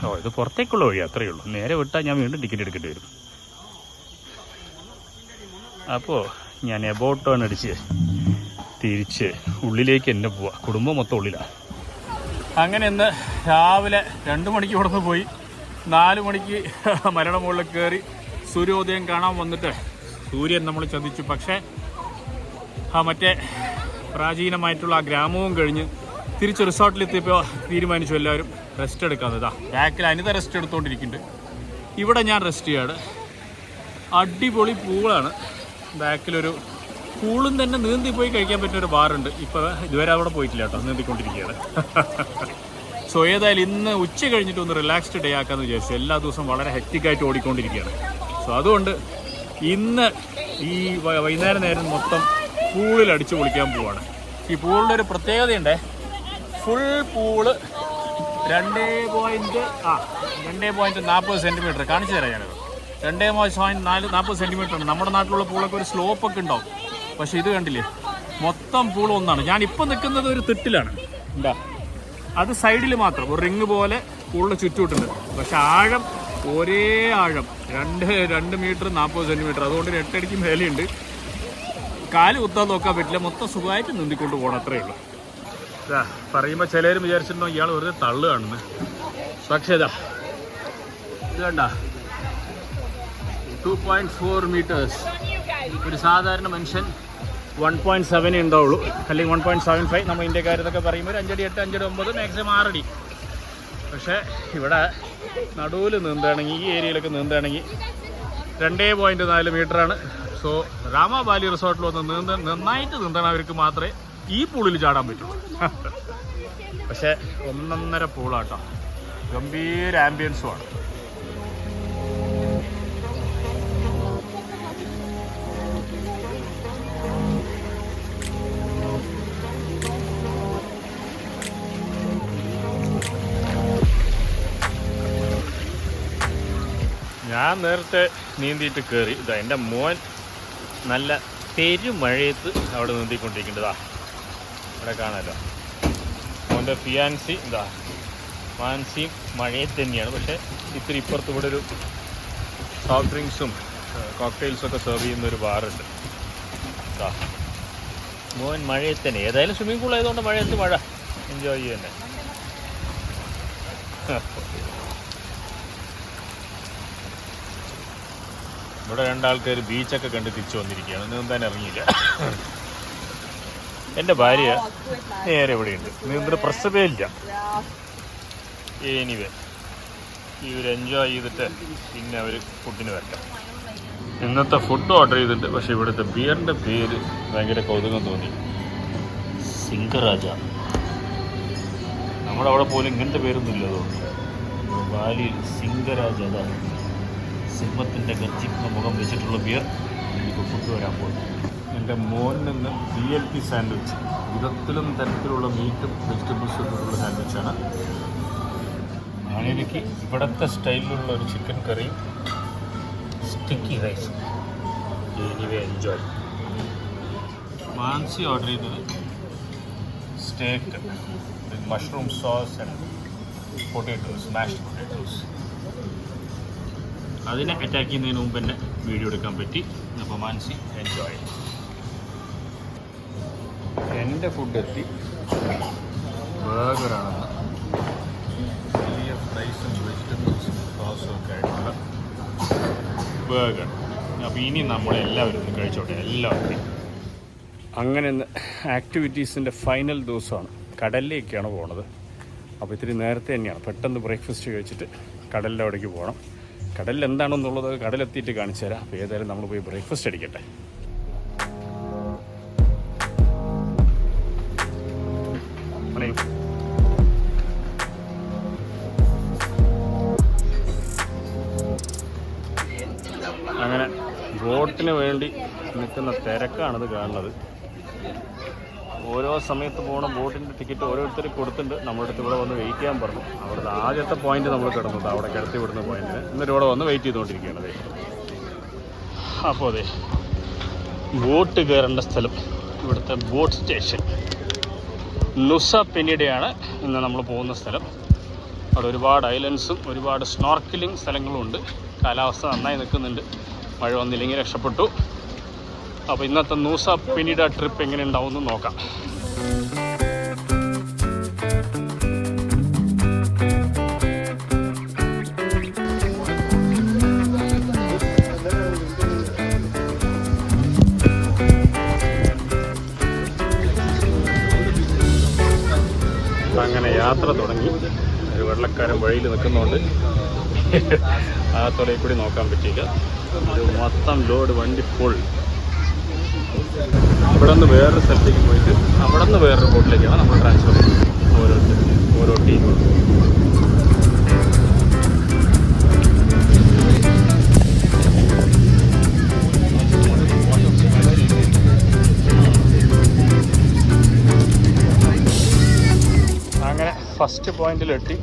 ഓ, ഇത് പുറത്തേക്കുള്ള വഴി, അത്രയേ ഉള്ളൂ. നേരെ വിട്ടാൽ ഞാൻ വീണ്ടും ടിക്കറ്റ് എടുക്കേണ്ടി വരും. അപ്പോൾ ഞാൻ എബോട്ട് ടേൺ അടിച്ച് തിരിച്ച് ഉള്ളിലേക്ക് തന്നെ പോവാം. കുടുംബം മൊത്തം ഉള്ളിലാണ്. അങ്ങനെ ഇന്ന് രാവിലെ 2 മണിക്ക് ഇവിടുന്ന് പോയി 4 മണിക്ക് മലയുടെ മുകളിൽ കയറി സൂര്യോദയം കാണാൻ വന്നിട്ട് സൂര്യൻ നമ്മൾ ചതിച്ചു. പക്ഷേ മറ്റേ പ്രാചീനമായിട്ടുള്ള ആ ഗ്രാമവും കഴിഞ്ഞ് തിരിച്ച് റിസോർട്ടിലെത്തിയപ്പോൾ തീരുമാനിച്ചു എല്ലാവരും റെസ്റ്റ് എടുക്കാവുന്നതാ. ബാക്കിൽ അനിത റെസ്റ്റ് എടുത്തുകൊണ്ടിരിക്കുന്നുണ്ട്. ഇവിടെ ഞാൻ റെസ്റ്റ് ചെയ്യാണ്. അടിപൊളി പൂളാണ്. ബാക്കിലൊരു പൂളും തന്നെ നീന്തി പോയി കഴിക്കാൻ പറ്റിയൊരു ബാറുണ്ട്. ഇപ്പോൾ ഇതുവരെ അവിടെ പോയിട്ടില്ല കേട്ടോ, നീന്തിക്കൊണ്ടിരിക്കുകയാണ്. സോ ഏതായാലും ഇന്ന് ഉച്ച കഴിഞ്ഞിട്ട് ഒന്ന് റിലാക്സ്ഡ് ഡേ ആക്കാമെന്ന് വിചാരിച്ചു. എല്ലാ ദിവസവും വളരെ ഹെക്റ്റിക്കായിട്ട് ഓടിക്കൊണ്ടിരിക്കുകയാണ്. സോ അതുകൊണ്ട് ഇന്ന് ഈ വൈകുന്നേരം നേരം മൊത്തം പൂളിൽ അടിച്ചു പൊളിക്കാൻ പോവാണ്. ഈ പൂളിൻ്റെ ഒരു പ്രത്യേകതയുണ്ട്. ഫുൾ പൂള് 2.40 സെൻറ്റിമീറ്റർ കാണിച്ചു തരാം ഞാനത്. 2.40 സെൻറ്റിമീറ്റർ ഉണ്ട്. നമ്മുടെ നാട്ടിലുള്ള പൂളൊക്കെ ഒരു സ്ലോപ്പൊക്കെ ഉണ്ടാവും. പക്ഷേ ഇത് കണ്ടില്ലേ, മൊത്തം പൂൾ ഒന്നാണ്. ഞാനിപ്പോൾ നിൽക്കുന്നത് ഒരു തിട്ടിലാണ്. എന്താ, അത് സൈഡിൽ മാത്രം ഒരു റിങ് പോലെ പൂളിന് ചുറ്റുവിട്ടുണ്ട്. പക്ഷെ ആഴം ഒരേ ആഴം 2 മീറ്റർ 40 സെൻറ്റിമീറ്റർ. അതുകൊണ്ട് 8 അടിക്ക് മേലെയുണ്ട്. കാല് കുത്താൻ നോക്കാൻ പറ്റില്ല. മൊത്തം സുഖമായിട്ട് നീന്തിക്കൊണ്ട് പോകണം, അത്രയേ ഉള്ളൂ. പറയുമ്പോൾ ചിലരും വിചാരിച്ചിട്ടുണ്ടോ ഇയാൾ വെറുതെ തള്ളുകയാണെന്ന്. പക്ഷേ ഇത് കണ്ട 2.4 മീറ്റേഴ്സ്. ഒരു സാധാരണ മനുഷ്യൻ 1.7 ഉണ്ടാവുള്ളൂ, അല്ലെങ്കിൽ 1.75. നമ്മൾ ഇന്ത്യക്കാരതൊക്കെ പറയുമ്പോൾ 5 അടി 8, 5 അടി 9, മാക്സിമം 6 അടി. പക്ഷേ ഇവിടെ നടുവിൽ നീന്തുകയാണെങ്കിൽ, ഈ ഏരിയയിലൊക്കെ നീന്തുകയാണെങ്കിൽ 2.4 മീറ്ററാണ്. സോ രാമാബാലി റിസോർട്ടിൽ വന്ന് നന്നായിട്ട് നീന്തണവർക്ക് മാത്രമേ ഈ പൂളിൽ ചാടാൻ പറ്റുള്ളൂ. പക്ഷേ 1.5 പൂളാട്ടോ, ഗംഭീര ആംബിയൻസുമാണ്. ഞാൻ നേരത്തെ നീന്തിയിട്ട് കയറി. ഇതാ എൻ്റെ മോൻ നല്ല പെരുമഴയത്ത് അവിടെ നീന്തിക്കൊണ്ടിരിക്കേണ്ടതാ. ഇവിടെ കാണാമല്ലോ മോൻ്റെ ഫിയാൻസി. ഇതാ മാൻസിയും മഴയത്ത് തന്നെയാണ്. പക്ഷേ ഇത്തിരി ഇപ്പുറത്ത് ഇവിടെ ഒരു സോഫ്റ്റ് ഡ്രിങ്ക്സും കോക്ടെയിൽസൊക്കെ സെർവ് ചെയ്യുന്നൊരു ബാറുണ്ട്. ഇതാ മോൻ മഴയത്ത് തന്നെ. ഏതായാലും സ്വിമ്മിംഗ് പൂൾ ആയതുകൊണ്ട് മഴയത്ത് മഴ എൻജോയ് ചെയ്യുന്നത്. ഇവിടെ 2 ആൾക്കാർ ബീച്ചൊക്കെ കണ്ട് തിരിച്ചു വന്നിരിക്കുകയാണ്. നീന്താൻ ഇറങ്ങിയില്ല. എൻ്റെ ഭാര്യ നേരെ ഇവിടെയുണ്ട്. നീന്തുന്ന പ്രശ്നമേ ഇല്ല. എനിവേ ഇവർ എൻജോയ് ചെയ്തിട്ട് പിന്നെ അവർ ഫുഡിന് വരട്ടെ. ഇന്നത്തെ ഫുഡ് ഓർഡർ ചെയ്തിട്ടുണ്ട്. പക്ഷേ ഇവിടുത്തെ ബിയറിൻ്റെ പേര് ഭയങ്കര കൗതുകം തോന്നി. സിംഗരാജ. നമ്മുടെ അവിടെ പോലും ഇങ്ങനത്തെ പേരൊന്നും ഇല്ല തോന്നുന്നു. ബാലിയിൽ സിംഗരാജ. അതാണ് സിംഹത്തിൻ്റെ ഗർജിക്കുന്ന മുഖം വെച്ചിട്ടുള്ള ബിയർ. എനിക്ക് ഫുഡ് വരാൻ പോകുന്നു. എൻ്റെ മോനിൽ നിന്ന് BLT സാൻഡ്വിച്ച്. വിധത്തിലും തരത്തിലുള്ള മീറ്റും വെജിറ്റബിൾസും ഉള്ള സാൻഡ്വിച്ചാണ്. എനിക്ക് ഇവിടുത്തെ സ്റ്റൈലിലുള്ള ഒരു ചിക്കൻ കറിയും സ്റ്റിക്കി റൈസും. Anyway enjoy. മാൻസി ഓർഡർ ചെയ്തത് steak with mushroom sauce and potatoes, mashed potatoes. അതിനെ അറ്റാക്ക് ചെയ്യുന്നതിന് മുമ്പ് തന്നെ വീഡിയോ എടുക്കാൻ പറ്റി. അപ്പോൾ മാൻസി എൻജോയ്. എൻ്റെ ഫുഡ് എത്തി. ബർഗറാണെന്ന്. വലിയ ഫ്രൈസും വെജിറ്റബിൾസും സോസും ഒക്കെ ആയിട്ടുള്ള ബർഗർ. അപ്പോൾ ഇനി നമ്മളെല്ലാവരും ഒന്ന് കഴിച്ചോട്ടെ, എല്ലാവരും. അങ്ങനെ ആക്ടിവിറ്റീസിൻ്റെ ഫൈനൽ ദിവസമാണ്. കടലിലേക്കാണ് പോണത്. അപ്പോൾ ഇത്തിരി നേരത്തെ തന്നെയാണ്. പെട്ടെന്ന് ബ്രേക്ക്ഫാസ്റ്റ് കഴിച്ചിട്ട് കടലിൻ്റെ അവിടേക്ക് പോകണം. കടലിൽ എന്താണെന്നുള്ളത് കടലെത്തിയിട്ട് കാണിച്ചു തരാം. അപ്പോൾ ഏതായാലും നമ്മൾ പോയി ബ്രേക്ക്ഫാസ്റ്റ് അടിക്കട്ടെ. ബോട്ടിന് വേണ്ടി നിൽക്കുന്ന തിരക്കാണിത് കാണുന്നത്. ഓരോ സമയത്ത് പോകണ ബോട്ടിൻ്റെ ടിക്കറ്റ് ഓരോരുത്തർ കൊടുത്തിട്ടുണ്ട്. നമ്മുടെ അടുത്ത് ഇവിടെ വന്ന് വെയിറ്റ് ചെയ്യാൻ പറഞ്ഞു. അവിടുത്തെ ആദ്യത്തെ പോയിന്റ് നമ്മൾ കിടന്നത് അവിടെ കിടത്തി വിടുന്ന പോയിന്റിന്. എന്നിട്ട് ഇവിടെ വന്ന് വെയിറ്റ് ചെയ്തുകൊണ്ടിരിക്കുകയാണ്. അപ്പോൾ അതെ, ബോട്ട് കയറേണ്ട സ്ഥലം, ഇവിടുത്തെ ബോട്ട് സ്റ്റേഷൻ നുസ പെനിഡയാണ് ഇന്ന് നമ്മൾ പോകുന്ന സ്ഥലം. അവിടെ ഒരുപാട് ഐലൻഡ്സും ഒരുപാട് സ്നോർക്കലിംഗ് സ്ഥലങ്ങളും ഉണ്ട്. കാലാവസ്ഥ നന്നായി നിൽക്കുന്നുണ്ട്. മഴ വന്നില്ലെങ്കിൽ രക്ഷപ്പെട്ടു. അപ്പോൾ ഇന്നത്തെ നുസ പെനിഡ ട്രിപ്പ് എങ്ങനെ ഉണ്ടാവുമെന്ന് നോക്കാം. അങ്ങനെ യാത്ര തുടങ്ങി. ഒരു വെള്ളക്കാരൻ വഴിയിൽ നിൽക്കുന്നതുകൊണ്ട് ആ തുലയിൽ കൂടി നോക്കാൻ പറ്റിയില്ല. ഇത് മൊത്തം ലോഡ്, വണ്ടി ഫുൾ. ഇവിടെ നിന്ന് വേറൊരു സ്ഥലത്തേക്ക് പോയിട്ട് അവിടെ നിന്ന് വേറൊരു ബോട്ടിലേക്കാണ് നമ്മൾ ട്രാൻസ്ഫർ ചെയ്യുന്നത്. ഓരോ ടീമും. അങ്ങനെ ഫസ്റ്റ് പോയിന്റിലെത്തി.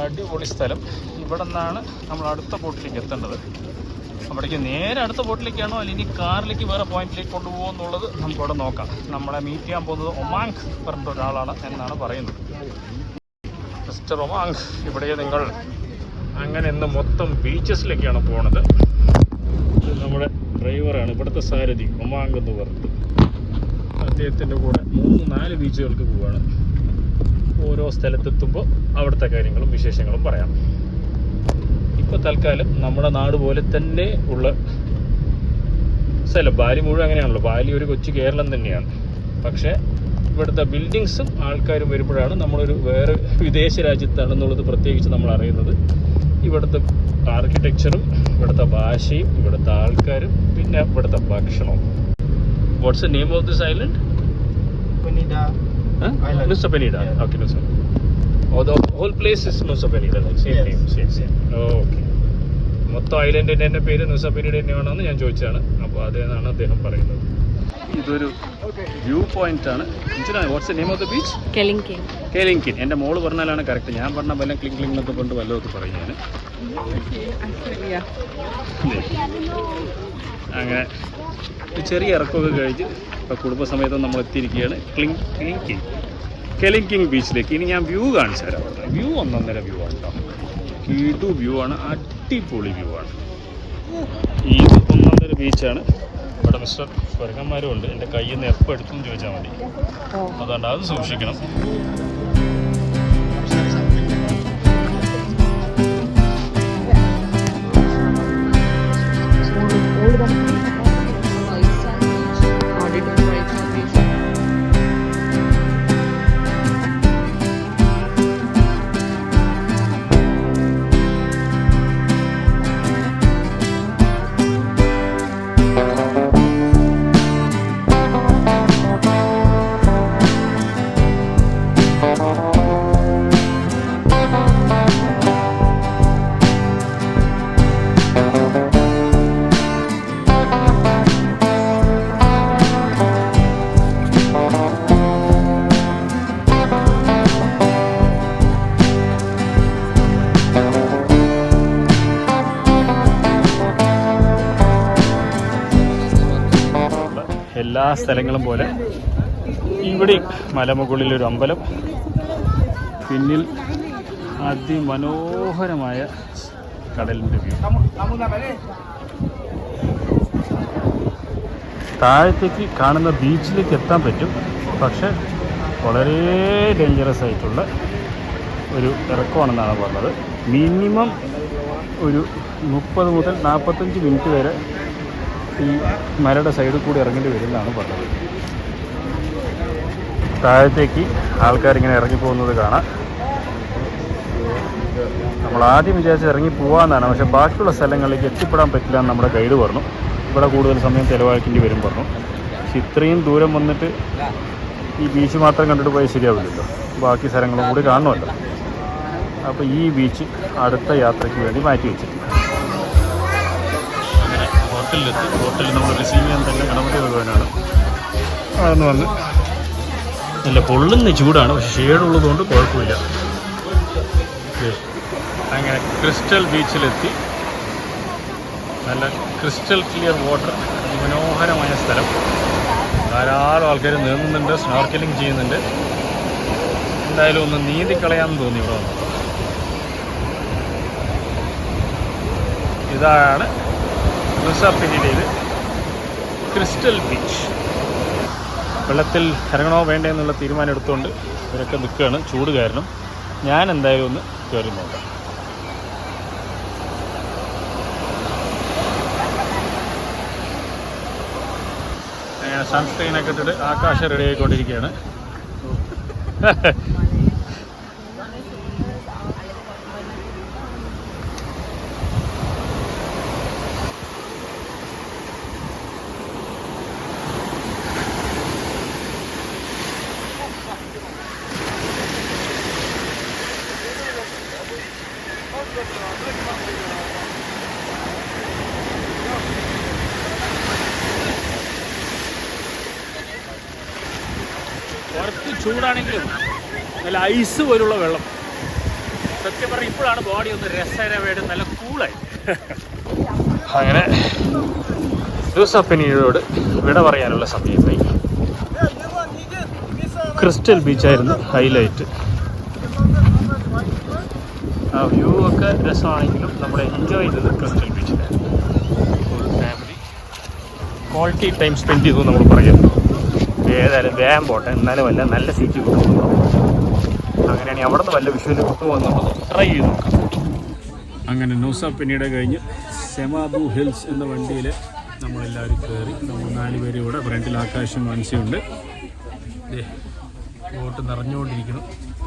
അടിപൊളി സ്ഥലം. ഇവിടെ നിന്നാണ് നമ്മൾ അടുത്ത ബോട്ടിലേക്ക് എത്തേണ്ടത്. അവിടേക്ക് നേരെ അടുത്ത ബോട്ടിലേക്കാണോ അല്ലെങ്കിൽ കാറിലേക്ക് വേറെ പോയിന്റിലേക്ക് കൊണ്ടുപോകുമോ എന്നുള്ളത് നമുക്കവിടെ നോക്കാം. നമ്മളെ മീറ്റ് ചെയ്യാൻ പോകുന്നത് ഒമാങ് പറഞ്ഞ ഒരാളാണ് എന്നാണ് പറയുന്നത്. മിസ്റ്റർ ഒമാങ്, ഇവിടെ നിങ്ങൾ അങ്ങനെ ഇന്ന് മൊത്തം ബീച്ചസിലേക്കാണ് പോണത്. ഇത് നമ്മുടെ ഡ്രൈവറാണ്, ഇവിടുത്തെ സാരഥി ഒമാങ് എന്ന് പറഞ്ഞത്. അദ്ദേഹത്തിൻ്റെ കൂടെ 3-4 ബീച്ചുകൾക്ക് പോവുകയാണ്. ഓരോ സ്ഥലത്തെത്തുമ്പോൾ അവിടുത്തെ കാര്യങ്ങളും വിശേഷങ്ങളും പറയാം. ഇപ്പോൾ തൽക്കാലം നമ്മുടെ നാട് പോലെ തന്നെ ഉള്ള സ്ഥലം. ബാലി മുഴുവൻ അങ്ങനെയാണല്ലോ. ബാലി ഒരു കൊച്ചു കേരളം തന്നെയാണ്. പക്ഷേ ഇവിടുത്തെ ബിൽഡിങ്സും ആൾക്കാരും വരുമ്പോഴാണ് നമ്മളൊരു വേറെ വിദേശ രാജ്യത്താണെന്നുള്ളത് പ്രത്യേകിച്ച് നമ്മൾ അറിയുന്നത്. ഇവിടുത്തെ ആർക്കിടെക്ചറും ഇവിടുത്തെ ഭാഷയും ഇവിടുത്തെ ആൾക്കാരും പിന്നെ ഇവിടുത്തെ ഭക്ഷണവും. Watts the name of this island? Penida. Nusa Penida. Okay, Nusa. Oh, the whole place is Nusa Penida. Like same name, same. Okay. മൊത്തം ഐലൻഡിൻ്റെ തന്നെ പേര് നുസ പെനിഡ തന്നെയാണെന്ന് ഞാൻ ചോദിച്ചതാണ്. അപ്പോൾ അതേന്നാണ് അദ്ദേഹം പറയുന്നത്. ഇതൊരു വ്യൂ പോയിന്റ് ആണ്. What's the name of the beach? Kelingking. എൻ്റെ മോള് പറഞ്ഞാലാണ് കറക്റ്റ്. ഞാൻ പറഞ്ഞ വല്ല ക്ലിങ് ക്ലിങ് എന്നൊക്കെ കൊണ്ട് വല്ലതൊക്കെ പറയും ഞാൻ. അങ്ങനെ ചെറിയ ഇറക്കമൊക്കെ കഴിച്ച് ഇപ്പോൾ കുടുംബസമേതം നമ്മൾ എത്തിയിരിക്കുകയാണ് കെലിങ്കിങ് ബീച്ചിലേക്ക്. ഇനി ഞാൻ വ്യൂ കാണിച്ചു തരാം. അവിടെ വ്യൂ 1.5 വ്യൂ ആണ് കേട്ടോ. കീടു വ്യൂ ആണ്, അടിപൊളി വ്യൂ ആണ്. ഇത് 1.5 ബീച്ചാണ്. ഇവിടെ മിസ്റ്റർ സ്വർഗന്മാരും ഉണ്ട്. എൻ്റെ കയ്യിൽ നിന്ന് എപ്പോൾ എടുക്കും ചോദിച്ചാൽ മതി. അതുകൊണ്ട് അത് സൂക്ഷിക്കണം. എല്ലാ സ്ഥലങ്ങളും പോലെ ഇവിടെ മലമുകളിലൊരു അമ്പലം, പിന്നിൽ അതിമനോഹരമായ കടലിൻ്റെ വ്യൂ. താഴത്തേക്ക് കാണുന്ന ബീച്ചിലേക്ക് എത്താൻ പറ്റും. പക്ഷെ വളരെ ഡേഞ്ചറസ് ആയിട്ടുള്ള ഒരു ഇറക്കമാണെന്നാണ് പറഞ്ഞത്. മിനിമം ഒരു 30 മുതൽ 45 മിനിറ്റ് വരെ ഈ മലയുടെ സൈഡിൽ കൂടി ഇറങ്ങേണ്ടി വരുമെന്നാണ് പറഞ്ഞത്. താഴത്തേക്ക് ആൾക്കാരിങ്ങനെ ഇറങ്ങിപ്പോകുന്നത് കാണാം. നമ്മൾ ആദ്യം വിചാരിച്ച് ഇറങ്ങി പോകാമെന്നാണ്. പക്ഷേ ബാക്കിയുള്ള സ്ഥലങ്ങളിലേക്ക് എത്തിപ്പെടാൻ പറ്റില്ല എന്ന് നമ്മുടെ ഗൈഡ് പറഞ്ഞു. ഇവിടെ കൂടുതൽ സമയം ചിലവാക്കേണ്ടി വരും പറഞ്ഞു. പക്ഷെ ഇത്രയും ദൂരം വന്നിട്ട് ഈ ബീച്ച് മാത്രം കണ്ടിട്ട് പോയാൽ ശരിയാവില്ലല്ലോ. ബാക്കി സ്ഥലങ്ങളും കൂടി കാണണമല്ലോ. അപ്പോൾ ഈ ബീച്ച് അടുത്ത യാത്രയ്ക്ക് വേണ്ടി മാറ്റി വെച്ചിട്ടുണ്ട്. അങ്ങനെ ഹോട്ടലിലെത്തി. ഹോട്ടലിൽ നമ്മൾ റിസീവ് ചെയ്യാൻ തന്നെ ഗണപതി ഭഗവാനാണ്. അവിടെ നിന്ന് വന്ന് നല്ല പൊള്ളുന്ന ചൂടാണ്, പക്ഷെ ഷെയ്ഡുള്ളതുകൊണ്ട് കുഴപ്പമില്ല. അങ്ങനെ ക്രിസ്റ്റൽ ബീച്ചിലെത്തി. നല്ല ക്രിസ്റ്റൽ ക്ലിയർ വാട്ടർ, അതിമനോഹരമായ സ്ഥലം. ധാരാളം ആൾക്കാർ നീന്തുന്നുണ്ട്, സ്നോർക്കലിംഗ് ചെയ്യുന്നുണ്ട്. എന്തായാലും ഒന്ന് നീന്തിക്കളയാമെന്ന് തോന്നി ഇവിടെ വന്നു. ഇതാണ് നുസാ പെനിൻസുലയിൽ ക്രിസ്റ്റൽ ബീച്ച്. വെള്ളത്തിൽ ഇറങ്ങണോ വേണ്ടേ എന്നുള്ള തീരുമാനം എടുത്തുകൊണ്ട് ഇവരൊക്കെ നിൽക്കുകയാണ് ചൂട് കാരണം. ഞാൻ എന്തായാലും ഒന്ന് കയറി നോക്കാം. സൺസ്ക്രീനൊക്കെ ഇട്ടിട്ട് ആകാശം റെഡി ആയിക്കൊണ്ടിരിക്കുകയാണ്. പുറത്ത് ചൂടാണെങ്കിലും നല്ല ഐസ് പോലുള്ള വെള്ളം. സത്യം പറഞ്ഞാൽ ഇപ്പോഴാണ് ബോഡി ഒന്ന് രസകരമായിട്ട് നല്ല കൂളായി. അങ്ങനെ നുസാ പെനിൻസുലയോട് വിട പറയാനുള്ള സമയമായി. ക്രിസ്റ്റൽ ബീച്ചായിരുന്നു ഹൈലൈറ്റ്. ആ വ്യൂ ഒക്കെ രസമാണെങ്കിലും നമ്മൾ എൻജോയ് ചെയ്തത് ക്രിസ്റ്റൽ ബീച്ചിലാണ്. ഫാമിലി ക്വാളിറ്റി ടൈം സ്പെൻഡ് ചെയ്തു നമ്മൾ പറയാം. ഏതായാലും വേഗം പോട്ടെ, എന്നാലും വല്ല നല്ല സീറ്റ് കിട്ടുന്നുണ്ടോ. അങ്ങനെയാണെങ്കിൽ അവിടെ നിന്ന് വല്ല വിഷുവിന് കിട്ടുമെന്നുള്ളത് ട്രൈ ചെയ്ത് നോക്കാം. അങ്ങനെ നുസാ പെനിൻസുല കഴിഞ്ഞ് സെമാബു ഹിൽസ് എന്ന വണ്ടിയിൽ നമ്മളെല്ലാവരും കയറി. നമ്മൾ 4 പേരും ഇവിടെ. ഫ്രണ്ടിൽ ആകാശം മനസ്സിലുണ്ട്. ബോട്ട് നിറഞ്ഞുകൊണ്ടിരിക്കണം,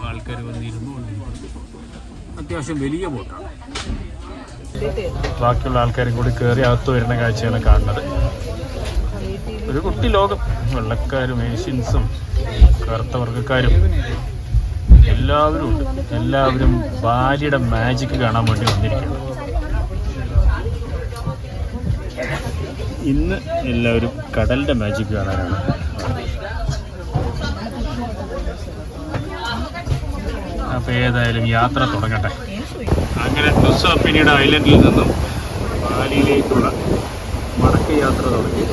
ആൾക്കാർ വന്നിരുന്നുകൊണ്ടിരിക്കുന്നു. അത്യാവശ്യം വലിയ ബോട്ടാണ്. ബാക്കിയുള്ള ആൾക്കാരും കൂടി കയറി അകത്ത് വരുന്ന കാഴ്ചയാണ് കാണുന്നത്. ഒരു കുട്ടി ലോകം. വെള്ളക്കാരും ഏഷ്യൻസും കറുത്ത വർഗ്ഗക്കാരും എല്ലാവരും ഉണ്ട്. എല്ലാവരും ബാലിയുടെ മാജിക് കാണാൻ വേണ്ടി വന്നിരിക്കുന്നു. ഇന്ന് എല്ലാവരും കടലിൻ്റെ മാജിക് കാണാനാണ്. അപ്പോൾ ഏതായാലും യാത്ര തുടങ്ങട്ടെ. അങ്ങനെ നുസാ പെനിൻസുല ഐലൻഡിൽ നിന്നും ബാലിയിലേക്കുള്ള മടക്ക യാത്ര തുടങ്ങി.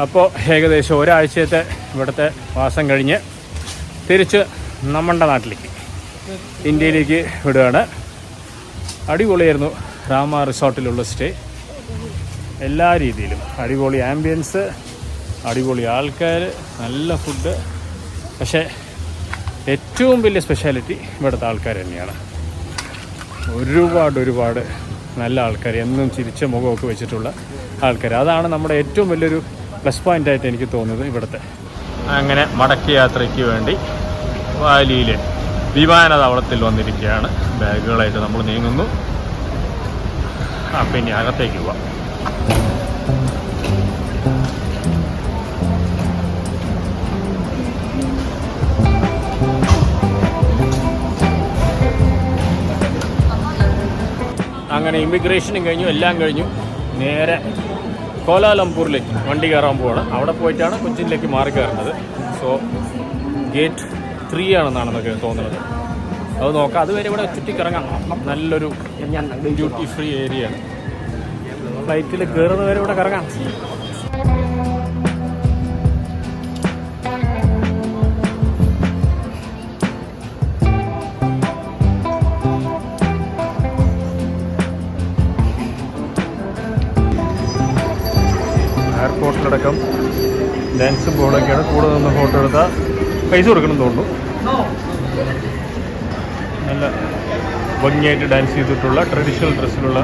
അപ്പോൾ ഏകദേശം ഒരാഴ്ചത്തെ ഇവിടുത്തെ വാസം കഴിഞ്ഞ് തിരിച്ച് നമ്മുടെ നാട്ടിലേക്ക്, ഇന്ത്യയിലേക്ക് വിടുകയാണ്. അടിപൊളിയായിരുന്നു രാമ റിസോർട്ടിലുള്ള സ്റ്റേ. എല്ലാ രീതിയിലും അടിപൊളി ആംബിയൻസ്, അടിപൊളി ആൾക്കാർ, നല്ല ഫുഡ്. പക്ഷേ ഏറ്റവും വലിയ സ്പെഷ്യാലിറ്റി ഇവിടുത്തെ ആൾക്കാർ തന്നെയാണ്. ഒരുപാട് നല്ല ആൾക്കാർ, എന്നും ചിരിച്ച മുഖമൊക്കെ വെച്ചിട്ടുള്ള ആൾക്കാർ. അതാണ് നമ്മുടെ ഏറ്റവും വലിയൊരു പ്ലസ് പോയിൻ്റായിട്ട് എനിക്ക് തോന്നുന്നത് ഇവിടുത്തെ. അങ്ങനെ മടക്ക യാത്രയ്ക്ക് വേണ്ടി ബാലിയിലെ വിമാനത്താവളത്തിൽ വന്നിരിക്കുകയാണ്. ബാഗുകളായിട്ട് നമ്മൾ നീങ്ങുന്നു. പിന്നെ അകത്തേക്ക് പോവാം. അങ്ങനെ ഇമിഗ്രേഷനും കഴിഞ്ഞു, എല്ലാം കഴിഞ്ഞു. നേരെ കോലാലംപൂരിലേക്ക് വണ്ടി കയറാൻ പോവാണ്. അവിടെ പോയിട്ടാണ് കൊച്ചിനിലേക്ക് മാറി കയറുന്നത്. സോ ഗേറ്റ് 3 ആണെന്നാണെന്നൊക്കെ തോന്നുന്നത്. അത് നോക്കാം. അതുവരെ ഇവിടെ ചുറ്റിക്കിറങ്ങാം. നല്ലൊരു ഡ്യൂട്ടി ഫ്രീ ഏരിയയാണ്. ഫ്ലൈറ്റിൽ കയറുന്നത് വരെ ഇവിടെ കറങ്ങാം. എയർപോർട്ടിലടക്കം ഡാൻസും ബോളൊക്കെയാണ്. കൂടെ നിന്ന് ഫോട്ടോ എടുത്താൽ പൈസ കൊടുക്കണം തോന്നുന്നു. നല്ല ഭംഗിയായിട്ട് ഡാൻസ് ചെയ്തിട്ടുള്ള ട്രഡീഷണൽ ഡ്രസ്സിലുള്ള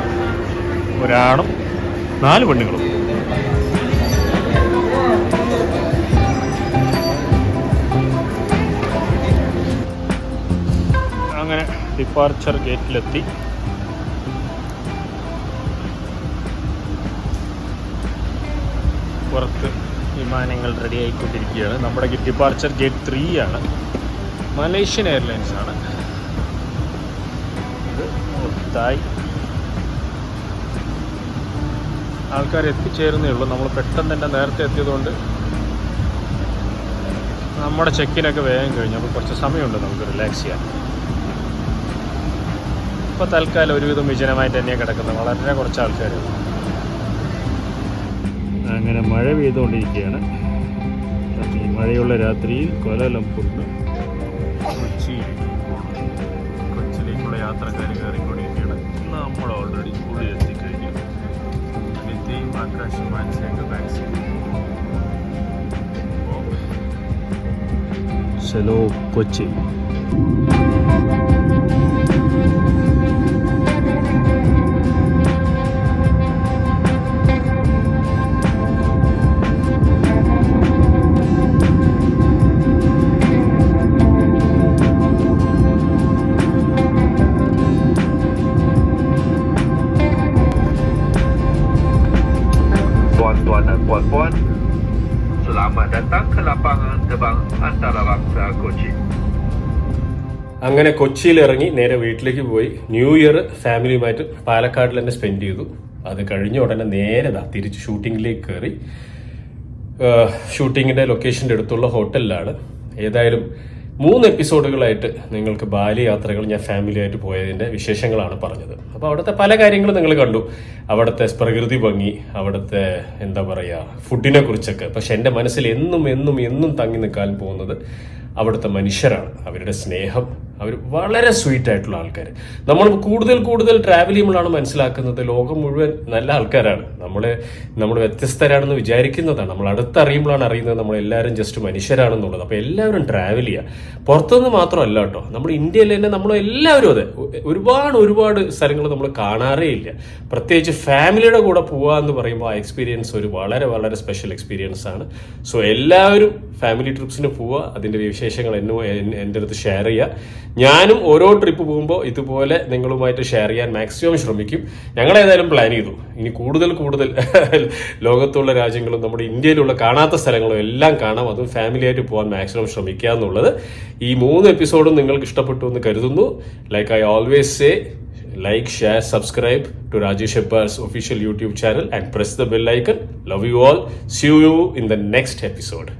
ഒരാണും 4 പെണ്ണുങ്ങളും. അങ്ങനെ ഡിപ്പാർച്ചർ ഗേറ്റിലെത്തി. പുറത്ത് വിമാനങ്ങൾ റെഡി ആയിക്കൊണ്ടിരിക്കുകയാണ്. നമ്മുടെ ഡിപ്പാർച്ചർ ഗേറ്റ് 3 ആണ്. മലേഷ്യൻ എയർലൈൻസ് ആണ് ഇത്. തായ് ആൾക്കാർ എത്തിച്ചേരുന്നേ ഉള്ളൂ. നമ്മൾ പെട്ടെന്ന് തന്നെ നേരത്തെ എത്തിയതുകൊണ്ട് നമ്മുടെ ചെക്കിനൊക്കെ വേഗം കഴിഞ്ഞു. അപ്പോൾ കുറച്ച് സമയമുണ്ട് നമുക്ക് റിലാക്സ് ചെയ്യാൻ. ഇപ്പോൾ തൽക്കാലം ഒരുവിധം വിജനമായിട്ട് തന്നെയാണ് കിടക്കുന്നത്. വളരെ കുറച്ച് ആൾക്കാർ. അങ്ങനെ മഴ പെയ്തുകൊണ്ടിരിക്കുകയാണ്. ഈ മഴയുള്ള രാത്രിയിൽ കോലാലംപൂരിന് കൊച്ചിയിലേക്കുള്ള യാത്രക്കാർ കയറിക്കൊണ്ടിരിക്കുകയാണ്. നമ്മൾ ഓൾറെഡി ഉള്ളിൽ എത്തിക്കഴിഞ്ഞു. നിത്യയും ആകാശം മനസ്സിലേക്ക് മാക്സിമം. ചലോ Kochi. Tuan-tuan dan puan-puan, selamat datang ke lapangan terbang antarabangsa Kochi. അങ്ങനെ കൊച്ചിയിൽ ഇറങ്ങി നേരെ വീട്ടിലേക്ക് പോയി. ന്യൂ ഇയർ ഫാമിലിയുമായിട്ട് പാലക്കാടിൽ തന്നെ സ്പെൻഡ് ചെയ്തു. അത് കഴിഞ്ഞ ഉടനെ നേരെ തിരിച്ച് ഷൂട്ടിങ്ങിലേക്ക് കയറി. ഷൂട്ടിങ്ങിൻ്റെ ലൊക്കേഷൻ്റെ അടുത്തുള്ള ഹോട്ടലിലാണ്. ഏതായാലും 3 എപ്പിസോഡുകളായിട്ട് നിങ്ങൾക്ക് ബാലി യാത്രകൾ ഞാൻ ഫാമിലിയായിട്ട് പോയതിൻ്റെ വിശേഷങ്ങളാണ് പറഞ്ഞത്. അപ്പോൾ അവിടുത്തെ പല കാര്യങ്ങളും നിങ്ങൾ കണ്ടു. അവിടുത്തെ പ്രകൃതി ഭംഗി, അവിടുത്തെ എന്താ പറയുക, ഫുഡിനെ കുറിച്ചൊക്കെ. പക്ഷെ എൻ്റെ മനസ്സിൽ എന്നും എന്നും എന്നും തങ്ങി നിൽക്കാൻ പോകുന്നത് അവിടുത്തെ മനുഷ്യരാണ്. അവരുടെ സ്നേഹം, അവർ വളരെ സ്വീറ്റ് ആയിട്ടുള്ള ആൾക്കാർ. നമ്മൾ കൂടുതൽ ട്രാവൽ ചെയ്യുമ്പോഴാണ് മനസ്സിലാക്കുന്നത് ലോകം മുഴുവൻ നല്ല ആൾക്കാരാണ്. നമ്മൾ വ്യത്യസ്തരാണെന്ന് വിചാരിക്കുന്നതാണ്. നമ്മൾ അടുത്തറിയുമ്പോഴാണ് അറിയുന്നത് നമ്മളെല്ലാവരും ജസ്റ്റ് മനുഷ്യരാണെന്നുള്ളത്. അപ്പോൾ എല്ലാവരും ട്രാവൽ ചെയ്യുക. പുറത്തുനിന്ന് മാത്രമല്ല കേട്ടോ, നമ്മുടെ ഇന്ത്യയിൽ തന്നെ നമ്മളെല്ലാവരും അതെ. ഒരുപാട് സ്ഥലങ്ങൾ നമ്മൾ കാണാറേ ഇല്ല. പ്രത്യേകിച്ച് ഫാമിലിയുടെ കൂടെ പോവുക എന്ന് പറയുമ്പോൾ ആ എക്സ്പീരിയൻസ് ഒരു വളരെ സ്പെഷ്യൽ എക്സ്പീരിയൻസ് ആണ്. സോ എല്ലാവരും ഫാമിലി ട്രിപ്സിന് പോവുക. അതിൻ്റെ വിശേഷങ്ങൾ എൻ്റെ അടുത്ത് ഷെയർ ചെയ്യുക. ഞാനും ഓരോ ട്രിപ്പ് പോകുമ്പോൾ ഇതുപോലെ നിങ്ങളുമായിട്ട് ഷെയർ ചെയ്യാൻ മാക്സിമം ശ്രമിക്കും. ഞങ്ങൾ ഏതായാലും പ്ലാൻ ചെയ്തു ഇനി കൂടുതൽ ലോകത്തുള്ള രാജ്യങ്ങളും നമ്മുടെ ഇന്ത്യയിലുള്ള കാണാത്ത സ്ഥലങ്ങളും എല്ലാം കാണാം. അതും ഫാമിലിയായിട്ട് പോകാൻ മാക്സിമം ശ്രമിക്കുക എന്നുള്ളത്. ഈ 3 എപ്പിസോഡും നിങ്ങൾക്ക് ഇഷ്ടപ്പെട്ടു എന്ന് കരുതുന്നു. Like I always say, like, share, subscribe to Rajesh Hebbar's official YouTube channel and press the bell icon. Love you all. See you in the next episode.